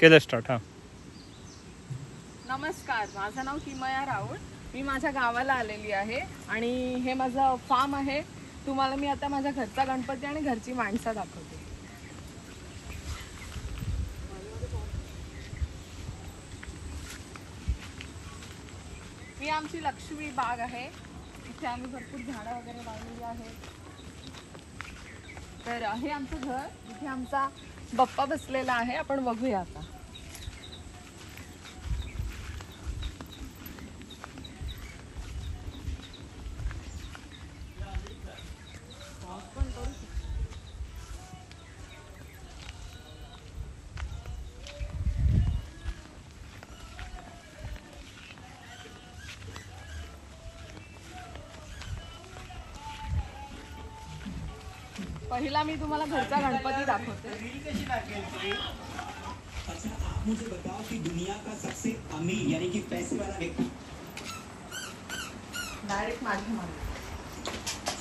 केलं स्टार्ट. हां, नमस्कार, माझं नाव किमया राऊळ. मी माझ्या गावाला आलेली आहे आणि हे माझं फार्म आहे. तुम्हाला मी आता माझ्या घरचा गणपती आणि घरची माणसं दाखवते. ही आमची लक्ष्मी बाग आहे. इथे आम्ही भरपूर झाडं वगैरे लावलेली आहेत. तर हे आमचं घर, इथे आमचा बाप्पा बसलेला आहे. आपण बघूया आता. पहिला मी तुम्हाला घरचा गणपती दाखवते. अच्छा, आप मुझे बताओ कि दुनिया का सबसे अमीर यानी कि पैसे वाला व्यक्ति डायरेक्ट माझ्या मागे.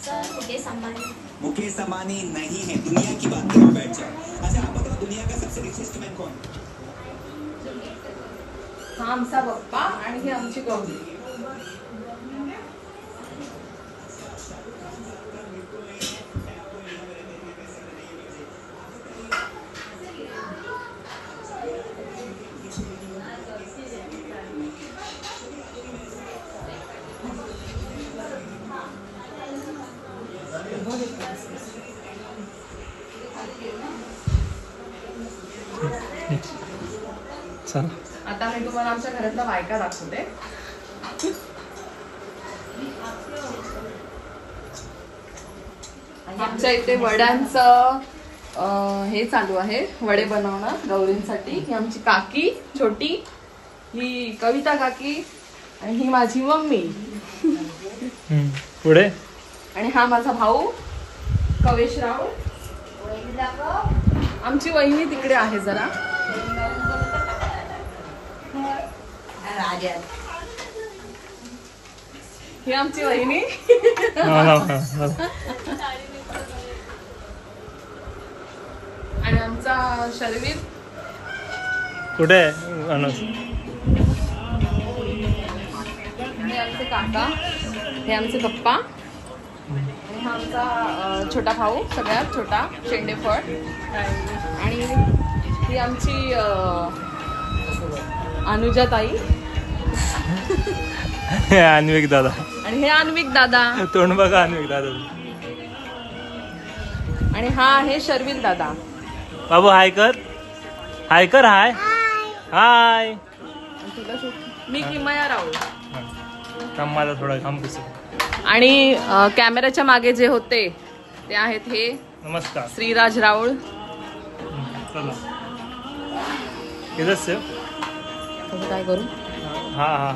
सर मुकेश अंबानी. मुकेश अंबानी नहीं है, दुनिया की बात करो, बैठ जाओ. अच्छा, आप बताओ दुनिया का सबसे रिचेस्ट मैन कौन? हा आमचा बाप्पा आणि ही आमची गौरी. चला. आता मी तुम्हाला आमच्या घरातल्या बायका दाखवते. आमच्या इथे वड्यांचं हे चालू आहे, वडे बनवणं गौरींसाठी. ही आमची काकी छोटी, ही कविता काकी आणि ही माझी मम्मी. पुढे आणि हा माझा भाऊ कवेश राव. आमची वहिनी तिकडे आहे जरा. ही आमची वहिनी. आणि आमचा शर्वीर कुठे? हे आमचे काका, हे आमचे पप्पा आणि हा आमचा छोटा भाऊ, सगळ्यात छोटा शेंडेफळ. आणि ही आमची अनुजा ताई अन्विक दादा. आणि हे अन्विक दादा. तोंड बघा अन्विक दादा. आणि हा आहे शर्विल दादा. बाबू हाय कर, हाय कर. हाय हाय. मी किमया राऊळ. मला थोडं काम पुसू. आणि कॅमेऱ्याच्या मागे जे होते ते आहेत हे नमस्कार श्रीराज राऊळ. चला इथंच काय करू? हा हा